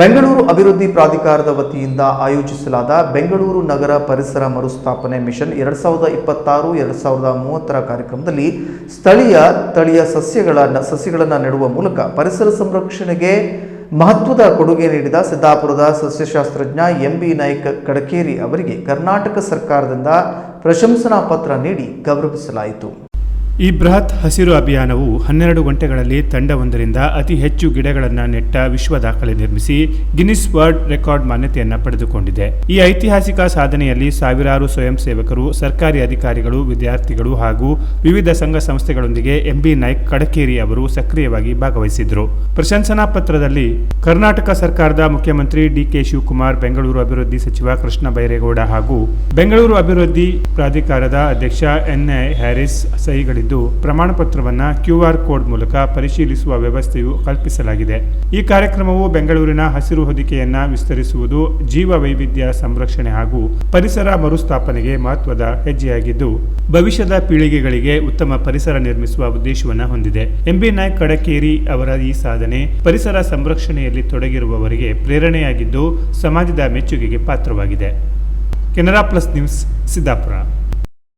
ಬೆಂಗಳೂರು ಅಭಿವೃದ್ಧಿ ಪ್ರಾಧಿಕಾರದ ವತಿಯಿಂದ ಆಯೋಜಿಸಲಾದ ಬೆಂಗಳೂರು ನಗರ ಪರಿಸರ ಮರುಸ್ಥಾಪನೆ ಮಿಷನ್ 2026-2030 ಕಾರ್ಯಕ್ರಮದಲ್ಲಿ ತಳಿಯ ಸಸ್ಯಗಳನ್ನು ನೆಡುವ ಮೂಲಕ ಪರಿಸರ ಸಂರಕ್ಷಣೆಗೆ ಮಹತ್ವದ ಕೊಡುಗೆ ನೀಡಿದ ಸಿದ್ದಾಪುರದ ಸಸ್ಯಶಾಸ್ತ್ರಜ್ಞ ಎಂಬಿ ನಾಯ್ಕ ಕಡಕೇರಿ ಅವರಿಗೆ ಕರ್ನಾಟಕ ಸರ್ಕಾರದಿಂದ ಪ್ರಶಂಸನಾ ಪತ್ರ ನೀಡಿ ಗೌರವಿಸಲಾಯಿತು. ಈ ಬೃಹತ್ ಹಸಿರು ಅಭಿಯಾನವು 12 ಗಂಟೆಗಳಲ್ಲಿ ತಂಡವೊಂದರಿಂದ ಅತಿ ಹೆಚ್ಚು ಗಿಡಗಳನ್ನು ನೆಟ್ಟ ವಿಶ್ವ ದಾಖಲೆ ನಿರ್ಮಿಸಿ ಗಿನ್ನಿಸ್ ವರ್ಲ್ಡ್ ರೆಕಾರ್ಡ್ ಮಾನ್ಯತೆಯನ್ನು ಪಡೆದುಕೊಂಡಿದೆ. ಈ ಐತಿಹಾಸಿಕ ಸಾಧನೆಯಲ್ಲಿ ಸಾವಿರಾರು ಸ್ವಯಂ ಸೇವಕರು, ಸರ್ಕಾರಿ ಅಧಿಕಾರಿಗಳು, ವಿದ್ಯಾರ್ಥಿಗಳು ಹಾಗೂ ವಿವಿಧ ಸಂಘ ಸಂಸ್ಥೆಗಳೊಂದಿಗೆ ಎಂಬಿ ನಾಯ್ಕ್ ಕಡಕೇರಿ ಅವರು ಸಕ್ರಿಯವಾಗಿ ಭಾಗವಹಿಸಿದ್ರು. ಪ್ರಶಂಸನಾ ಪತ್ರದಲ್ಲಿ ಕರ್ನಾಟಕ ಸರ್ಕಾರದ ಮುಖ್ಯಮಂತ್ರಿ ಡಿಕೆ ಶಿವಕುಮಾರ್, ಬೆಂಗಳೂರು ಅಭಿವೃದ್ಧಿ ಸಚಿವ ಕೃಷ್ಣ ಬೈರೇಗೌಡ ಹಾಗೂ ಬೆಂಗಳೂರು ಅಭಿವೃದ್ಧಿ ಪ್ರಾಧಿಕಾರದ ಅಧ್ಯಕ್ಷ ಎನ್.ಎ. ಹ್ಯಾರಿಸ್ ಸಹಿಗಳಿದ್ದು ಪ್ರಮಾಣ ಪತ್ರವನ್ನು QR ಕೋಡ್ ಮೂಲಕ ಪರಿಶೀಲಿಸುವ ವ್ಯವಸ್ಥೆಯು ಕಲ್ಪಿಸಲಾಗಿದೆ. ಈ ಕಾರ್ಯಕ್ರಮವು ಬೆಂಗಳೂರಿನ ಹಸಿರು ಹೊದಿಕೆಯನ್ನ ವಿಸ್ತರಿಸುವುದು, ಜೀವ ವೈವಿಧ್ಯ ಸಂರಕ್ಷಣೆ ಹಾಗೂ ಪರಿಸರ ಮರುಸ್ಥಾಪನೆಗೆ ಮಹತ್ವದ ಹೆಜ್ಜೆಯಾಗಿದ್ದು, ಭವಿಷ್ಯದ ಪೀಳಿಗೆಗಳಿಗೆ ಉತ್ತಮ ಪರಿಸರ ನಿರ್ಮಿಸುವ ಉದ್ದೇಶವನ್ನು ಹೊಂದಿದೆ. ಎಂಬಿ ನಾಯ್ಕ್ ಕಡಕೇರಿ ಅವರ ಈ ಸಾಧನೆ ಪರಿಸರ ಸಂರಕ್ಷಣೆಯಲ್ಲಿ ತೊಡಗಿರುವವರಿಗೆ ಪ್ರೇರಣೆಯಾಗಿದ್ದು, ಸಮಾಜದ ಮೆಚ್ಚುಗೆಗೆ ಪಾತ್ರವಾಗಿದೆ. Canara plus news, Siddapura.